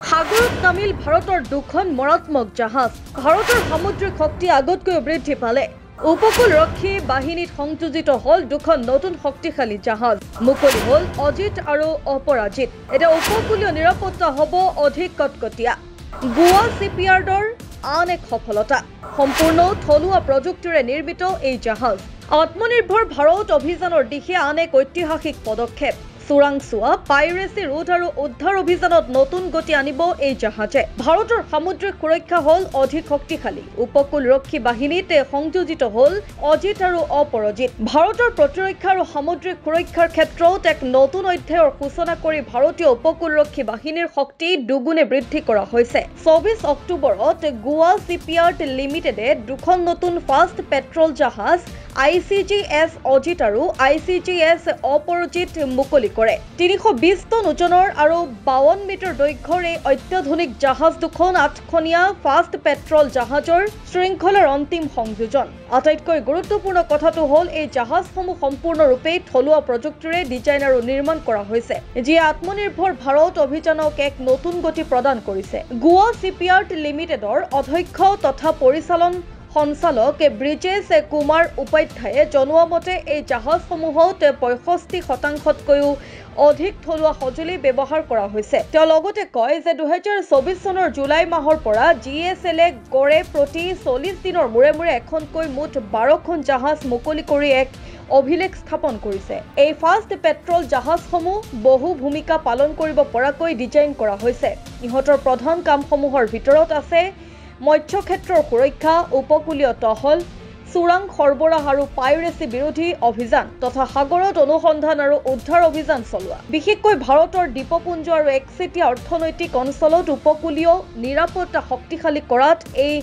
সাগৰত নামিল ভাৰতৰ দুখন মাৰাত্মক জাহাজ। ভাৰতৰ সামুদ্ৰিক শক্তি আগতকৈ বৃদ্ধি পালে। উপকূলৰক্ষী বাহিনীত সংযোজিত হল দুখন নতুন শক্তিশালী জাহাজ। মুকলি হল অজিত আৰু অপৰাজিত। এটা উপকূলীয় নিৰাপত্তা হ'ব অধিক কটকটীয়া। গোৱা চিপয়াৰ্ডৰ আন এক সফলতা। সম্পূৰ্ণ থলুৱা প্ৰযুক্তিৰে নিৰ্মিত এই জাহাজ। আত্মনিৰ্ভৰ ভাৰত অভিযানৰ দিশে আন এক ঐতিহাসিক পদক্ষেপ। চোৰাংচোৱা, পাইৰেচি ৰোধ আৰু উদ্ধাৰ অভিযানত নতুন গতি আনিব এই জাহাজে। ভাৰতৰ সামুদ্ৰিক সুৰক্ষা হল অধিক শক্তিশালী। উপকূলৰক্ষী বাহিনীত সংযোজিত হল অজিত আৰু অপৰাজিত। ভাৰতৰ প্ৰতিৰক্ষা আৰু সামুদ্ৰিক সুৰক্ষাৰ ক্ষেত্ৰত এক নতুন অধ্যায়ৰ সূচনা কৰি ভাৰতীয় উপকূলৰক্ষী বাহিনীৰ শক্তি দুগুণে বৃদ্ধি কৰা হৈছে। 24 অক্টোবৰত গোৱা চিপয়াৰ্ড লিমিটেডে দুখন নতুন ফাষ্ট পেট্ৰল জাহাজ ICGS অজিত আৰু ICGS অপৰাজিত মুকলি কৰে। 320 টন ওজনৰ আৰু 52 মিটাৰ দৈৰ্ঘ্যৰ এই অত্যাধুনিক জাহাজ দুখন 8খনীয়া ফাষ্ট পেট্ৰল জাহাজৰ শৃংখলাৰ অন্তিম সংযোজন। আটাইতকৈ গুৰুত্বপূৰ্ণ কথাটো হ'ল এই জাহাজসমূহ সম্পূৰ্ণৰূপে থলুৱা প্ৰযুক্তিৰে ডিজাইন আৰু নিৰ্মাণ কৰা হৈছে, যিয়ে আত্মনিৰ্ভৰ ভাৰত অভিযানক এক নতুন গতি প্ৰদান কৰিছে। গোৱা চিপয়াৰ্ড লিমিটেডৰ অধ্যক্ষ তথা পৰিচালন সঞ্চালক ব্ৰিজেশ কুমাৰ উপাধ্যায়ে জনোৱা মতে এই জাহাজসমূহত 65%তকৈও অধিক থলুৱা সঁজুলি ব্যৱহাৰ কৰা হৈছে। তেওঁ লগতে কয় যে 2024 চনৰ জুলাই মাহৰ পৰা GSL গড়ে প্ৰতি 40 দিনৰ মূৰে মূৰে এখনকৈ মুঠ 12খন জাহাজ মুকলি কৰি এক অভিলেখ স্থাপন কৰিছে। এই ফাষ্ট পেট্ৰল জাহাজসমূহ বহু ভূমিকা পালন কৰিব পৰাকৈ ডিজাইন কৰা হৈছে। ইহঁতৰ প্ৰধান কামসমূহৰ ভিতৰত আছে মৎস্য ক্ষেত্ৰৰ সুৰক্ষা, উপকূলীয় টহল, চোৰাং সৰবৰাহ আৰু পাইৰেচি বিৰোধী অভিযান তথা সাগৰত অনুসন্ধান আৰু উদ্ধাৰ অভিযান চলোৱা। বিশেষকৈ ভাৰতৰ দ্বীপপুঞ্জ আৰু একচেটিয়া অৰ্থনৈতিক অঞ্চলত উপকূলীয় নিৰাপত্তা শক্তিশালী কৰাত এই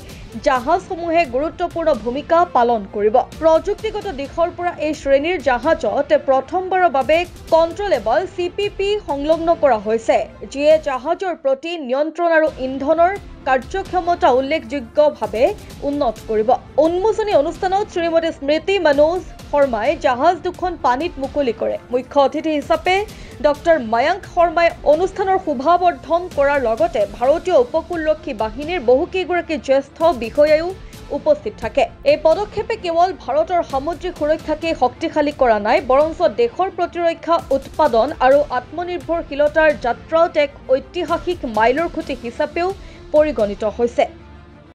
জাহাজসমূহে গুৰুত্বপূৰ্ণ ভূমিকা পালন কৰিব। প্ৰযুক্তিগত দিশৰ পৰা এই শ্ৰেণীৰ জাহাজত প্ৰথমবাৰৰ বাবে কণ্ট্ৰলেবল CPP সংলগ্ন কৰা হৈছে, যিয়ে জাহাজৰ প্ৰতি নিয়ন্ত্ৰণ আৰু ইন্ধনৰ কাৰ্যক্ষমতা উল্লেখযোগ্যভাৱে উন্নত কৰিব। উন্মোচনী অনুষ্ঠানত শ্ৰীমতী স্মৃতি মনোজ শৰ্মাই জাহাজ দুখন পানীত মুকলি কৰে। মুখ্য অতিথি হিচাপে ডক্টৰ মায়াংক শৰ্মাই অনুষ্ঠানৰ শোভাবৰ্ধন কৰাৰ লগতে ভাৰতীয় উপকূলৰক্ষী বাহিনীৰ বহুকেইগৰাকী জ্যেষ্ঠ বিষয়াও উপস্থিত থাকে। এই পদক্ষেপে কেৱল ভাৰতৰ সামুদ্ৰিক সুৰক্ষাকে শক্তিশালী কৰা নাই, বৰঞ্চ দেশৰ প্ৰতিৰক্ষা উৎপাদন আৰু আত্মনিৰ্ভৰশীলতাৰ যাত্ৰাত এক ঐতিহাসিক মাইলৰ খুঁটি হিচাপেও পৰিগণিত হৈছে।